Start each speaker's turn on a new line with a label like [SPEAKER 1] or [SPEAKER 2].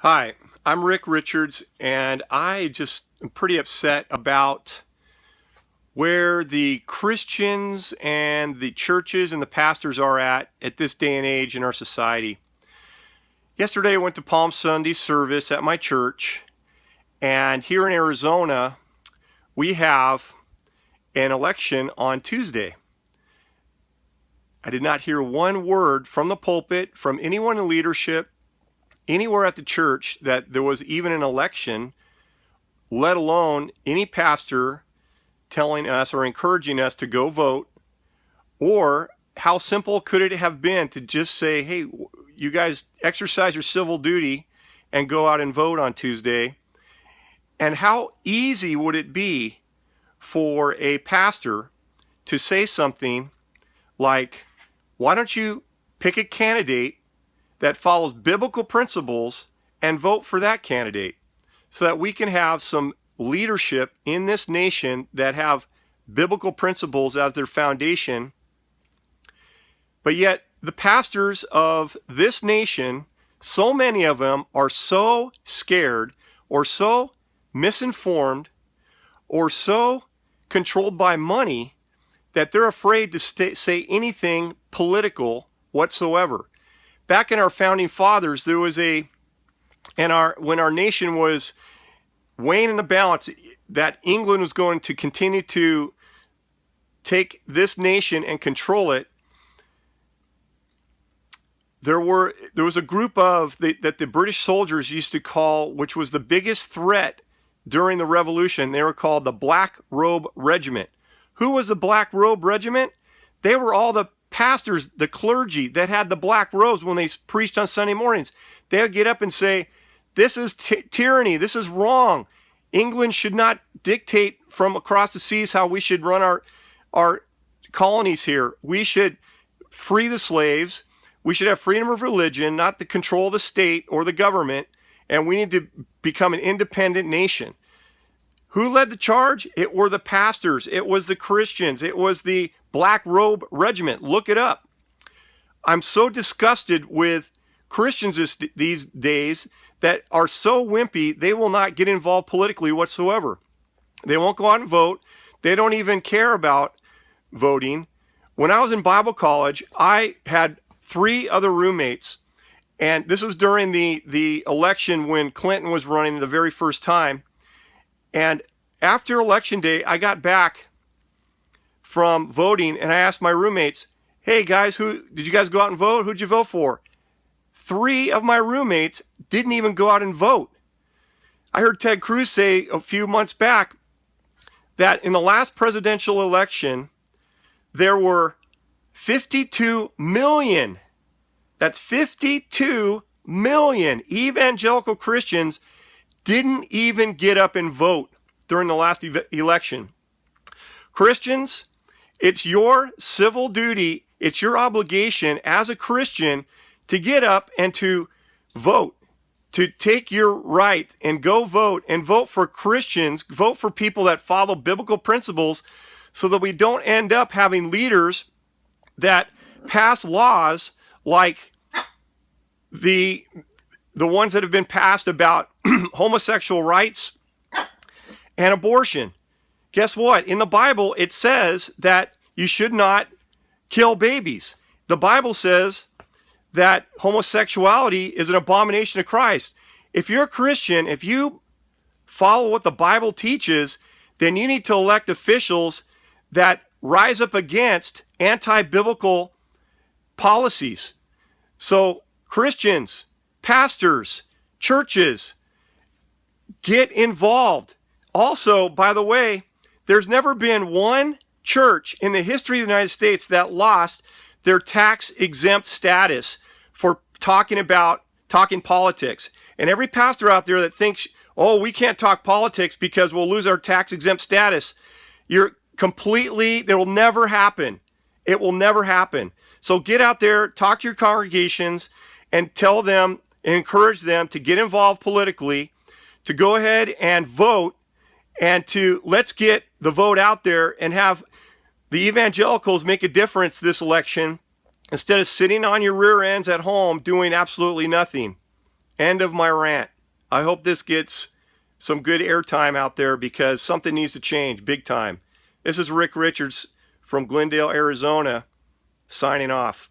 [SPEAKER 1] Hi, I'm Rick Richards, and I just am pretty upset about where the Christians and the churches and the pastors are at this day and age in our society. Yesterday, I went to Palm Sunday service at my church, and here in Arizona, we have an election on Tuesday. I did not hear one word from the pulpit, from anyone in leadership, anywhere at the church that there was even an election, let alone any pastor telling us or encouraging us to go vote. Or how simple could it have been to just say, hey, you guys exercise your civil duty and go out and vote on Tuesday? And how easy would it be for a pastor to say something like, why don't you pick a candidate that follows biblical principles and vote for that candidate, so that we can have some leadership in this nation that have biblical principles as their foundation. But yet the pastors of this nation, so many of them are so scared or so misinformed or so controlled by money that they're afraid to say anything political whatsoever. Back in our founding fathers, there was when our nation was weighing in the balance that England was going to continue to take this nation and control it, there was a group that the British soldiers used to call, which was the biggest threat during the Revolution. They were called the Black Robe Regiment. Who was the Black Robe Regiment? They were all the pastors, the clergy that had the black robes when they preached on Sunday mornings. They would get up and say, this is tyranny, this is wrong. England should not dictate from across the seas how we should run our colonies here. We should free the slaves. We should have freedom of religion, not the control of the state or the government, and we need to become an independent nation. Who led the charge? It were the pastors. It was the Christians. It was the Black Robe Regiment. Look it up. I'm so disgusted with Christians these days that are so wimpy, they will not get involved politically whatsoever. They won't go out and vote. They don't even care about voting. When I was in Bible college, I had 3 other roommates, and this was during the election when Clinton was running the very first time. And after election day, I got back from voting, and I asked my roommates, hey guys, who did you guys go out and vote? Who'd you vote for? 3 of my roommates didn't even go out and vote. I heard Ted Cruz say a few months back that in the last presidential election, there were 52 million, that's 52 million evangelical Christians didn't even get up and vote during the last election. Christians, it's your civil duty, it's your obligation as a Christian to get up and to vote, to take your right and go vote, and vote for Christians, vote for people that follow biblical principles, so that we don't end up having leaders that pass laws like the ones that have been passed about homosexual rights and abortion. Guess what? In the Bible, it says that you should not kill babies. The Bible says that homosexuality is an abomination to Christ. If you're a Christian, if you follow what the Bible teaches, then you need to elect officials that rise up against anti-biblical policies. So Christians, pastors, churches, get involved. Also, by the way, there's never been one church in the history of the United States that lost their tax exempt status for talking politics. And every pastor out there that thinks, oh, we can't talk politics because we'll lose our tax exempt status, you're completely, it will never happen. It will never happen. So get out there, talk to your congregations, and tell them and encourage them to get involved politically, to go ahead and vote, and to let's get the vote out there and have the evangelicals make a difference this election instead of sitting on your rear ends at home doing absolutely nothing. End of my rant. I hope this gets some good airtime out there because something needs to change big time. This is Rick Richards from Glendale, Arizona, signing off.